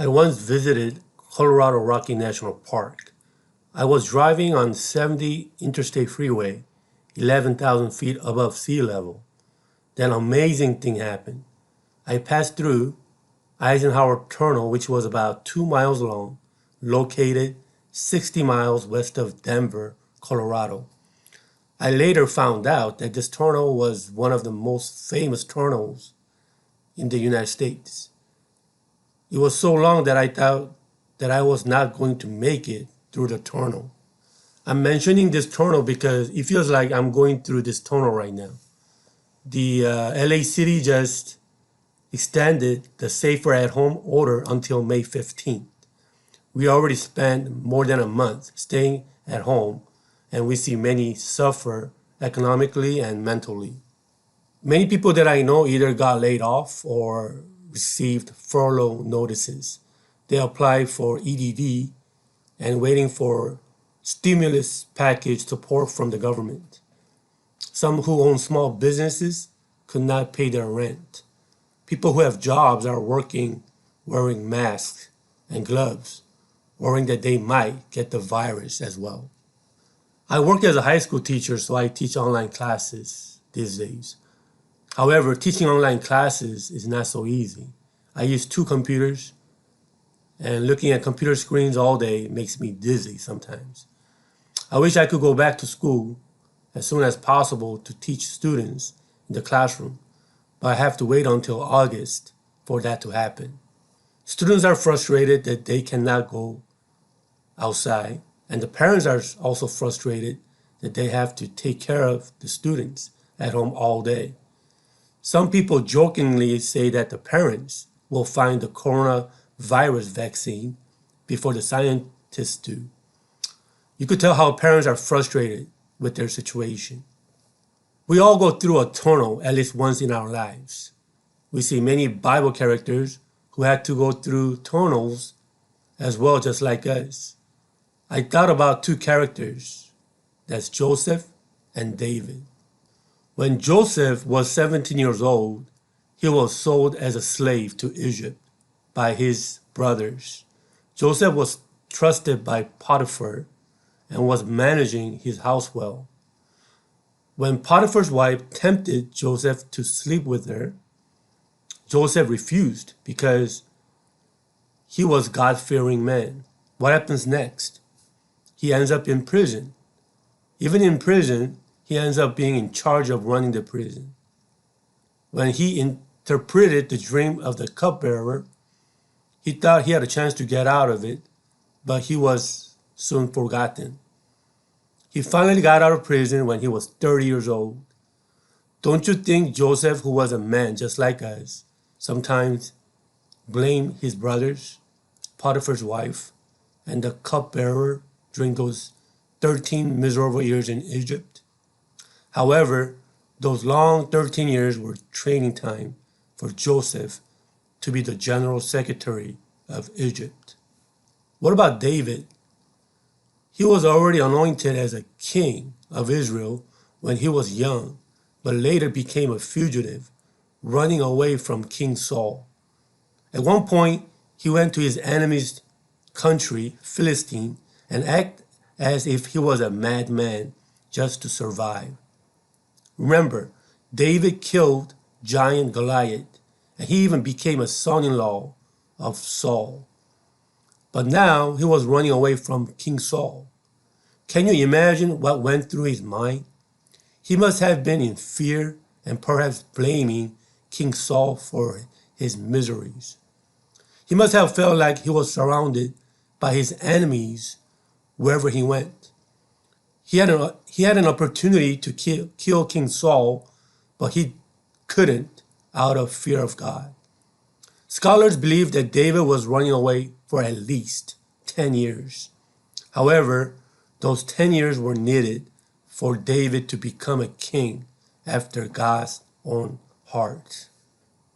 I once visited Colorado Rocky National Park. I was driving on 70 Interstate Freeway, 11,000 feet above sea level. Then an amazing thing happened. I passed through Eisenhower Tunnel, which was about 2 miles long, located 60 miles west of Denver, Colorado. I later found out that this tunnel was one of the most famous tunnels in the United States. It was so long that I thought that I was not going to make it through the tunnel. I'm mentioning this tunnel because it feels like I'm going through this tunnel right now. The LA City just extended the Safer at Home order until May 15th. We already spent more than a month staying at home, and we see many suffer economically and mentally. Many people that I know either got laid off or received furlough notices. They applied for EDD and waiting for stimulus package support from the government. Some who own small businesses could not pay their rent. People who have jobs are working wearing masks and gloves, worrying that they might get the virus as well. I work as a high school teacher, so I teach online classes these days. However, teaching online classes is not so easy. I use two computers, and looking at computer screens all day makes me dizzy sometimes. I wish I could go back to school as soon as possible to teach students in the classroom, but I have to wait until August for that to happen. Students are frustrated that they cannot go outside, and the parents are also frustrated that they have to take care of the students at home all day. Some people jokingly say that the parents will find the coronavirus vaccine before the scientists do. You could tell how parents are frustrated with their situation. We all go through a tunnel at least once in our lives. We see many Bible characters who had to go through tunnels as well, just like us. I thought about two characters. That's Joseph and David. When Joseph was 17 years old, he was sold as a slave to Egypt by his brothers. Joseph was trusted by Potiphar and was managing his house well. When Potiphar's wife tempted Joseph to sleep with her, Joseph refused because he was a God-fearing man. What happens next? He ends up in prison. Even in prison, he ends up being in charge of running the prison. When he interpreted the dream of the cupbearer, he thought he had a chance to get out of it, but he was soon forgotten. He finally got out of prison when he was 30 years old. Don't you think Joseph, who was a man just like us, sometimes blamed his brothers, Potiphar's wife, and the cupbearer during those 13 miserable years in Egypt? However, those long 13 years were training time for Joseph to be the general secretary of Egypt. What about David? He was already anointed as a king of Israel when he was young, but later became a fugitive, running away from King Saul. At one point, he went to his enemy's country, Philistine, and acted as if he was a madman just to survive. Remember, David killed giant Goliath, and he even became a son-in-law of Saul. But now he was running away from King Saul. Can you imagine what went through his mind? He must have been in fear and perhaps blaming King Saul for his miseries. He must have felt like he was surrounded by his enemies wherever he went. He had an opportunity to kill King Saul, but he couldn't out of fear of God. Scholars believe that David was running away for at least 10 years. However, those 10 years were needed for David to become a king after God's own heart.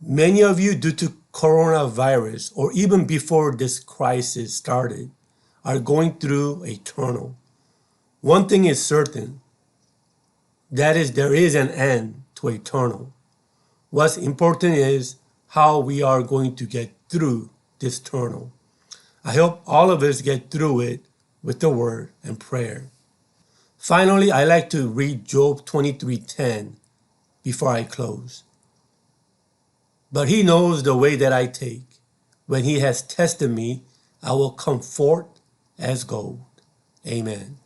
Many of you, due to coronavirus or even before this crisis started, are going through a tunnel. One thing is certain, that is, there is an end to a tunnel. What's important is how we are going to get through this tunnel. I hope all of us get through it with the word and prayer. Finally, I like to read Job 23:10 before I close. But he knows the way that I take. When he has tested me, I will come forth as gold. Amen.